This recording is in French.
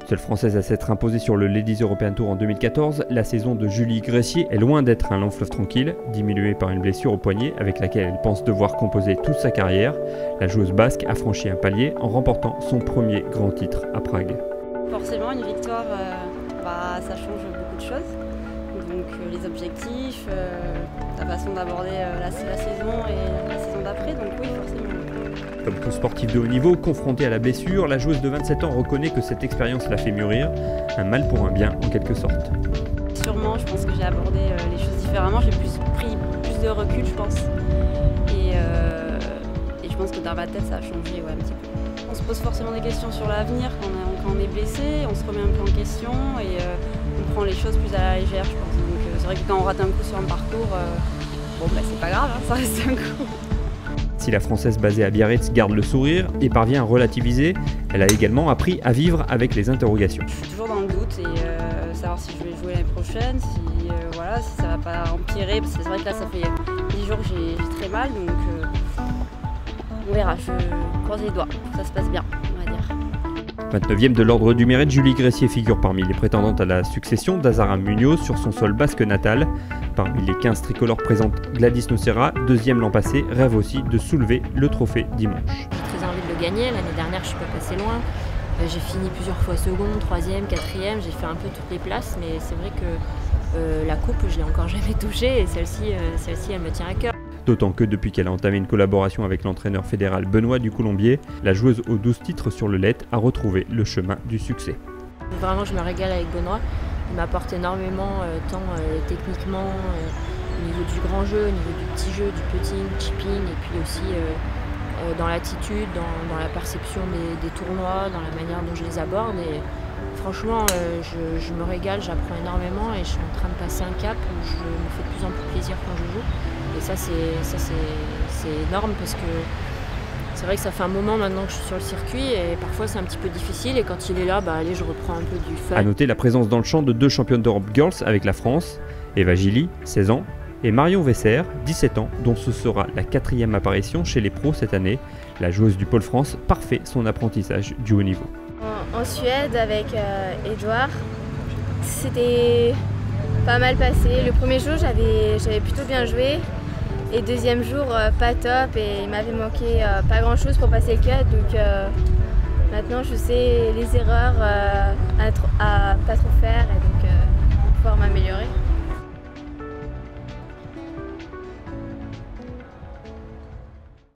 Seule française à s'être imposée sur le Ladies European Tour en 2014, la saison de Julie Gressier est loin d'être un long fleuve tranquille, diminuée par une blessure au poignet avec laquelle elle pense devoir composer toute sa carrière. La joueuse basque a franchi un palier en remportant son premier grand titre à Prague. Forcément, une victoire, ça change beaucoup de choses. Donc les objectifs, la façon d'aborder la saison et la saison d'après, donc oui, forcément. Comme tout sportif de haut niveau, confrontée à la blessure, la joueuse de 27 ans reconnaît que cette expérience l'a fait mûrir, un mal pour un bien en quelque sorte. Sûrement, je pense que j'ai abordé les choses différemment, j'ai pris plus de recul, je pense. Et je pense que dans ma tête, ça a changé un petit peu. On se pose forcément des questions sur l'avenir quand on est blessé, on se remet un peu en question et on prend les choses plus à la légère, je pense. Donc c'est vrai que quand on rate un coup sur un parcours, c'est pas grave, ça reste un coup. Si la Française basée à Biarritz garde le sourire et parvient à relativiser, elle a également appris à vivre avec les interrogations. Je suis toujours dans le doute et savoir si je vais jouer l'année prochaine, si ça va pas empirer, parce que c'est vrai que là ça fait 10 jours que j'ai très mal, donc on verra, je croise les doigts, que ça se passe bien, on va dire. 29e de l'ordre du mérite, Julie Gressier figure parmi les prétendantes à la succession d'Azara Munoz sur son sol basque natal. Parmi les 15 tricolores présentes, Gladys Nocera, deuxième l'an passé, rêve aussi de soulever le trophée dimanche. J'ai très envie de le gagner, l'année dernière je suis pas passée loin. J'ai fini plusieurs fois seconde, troisième, quatrième, j'ai fait un peu toutes les places, mais c'est vrai que la coupe je l'ai encore jamais touchée et celle-ci elle me tient à cœur. D'autant que depuis qu'elle a entamé une collaboration avec l'entraîneur fédéral Benoît Ducoulombier, la joueuse aux 12 titres sur le LED a retrouvé le chemin du succès. Vraiment je me régale avec Benoît, il m'apporte énormément tant techniquement, au niveau du grand jeu, au niveau du petit jeu, du putting, chipping et puis aussi dans l'attitude, dans la perception des tournois, dans la manière dont je les aborde. Et franchement je me régale, j'apprends énormément et je suis en train de passer un cap où je me fais de plus en plus plaisir quand je joue. Et ça c'est énorme parce que c'est vrai que ça fait un moment maintenant que je suis sur le circuit et parfois c'est un petit peu difficile et quand il est là, allez, je reprends un peu du fun. A noter la présence dans le champ de 2 championnes d'Europe Girls avec la France, Eva Gilly, 16 ans, et Marion Vesser, 17 ans, dont ce sera la 4e apparition chez les pros cette année. La joueuse du Pôle France parfait son apprentissage du haut niveau. En Suède avec Edouard, c'était pas mal passé. Le premier jour j'avais plutôt bien joué. Et deuxième jour, pas top et il m'avait manqué pas grand chose pour passer le cut. Donc maintenant je sais les erreurs à pas trop faire et donc pouvoir m'améliorer.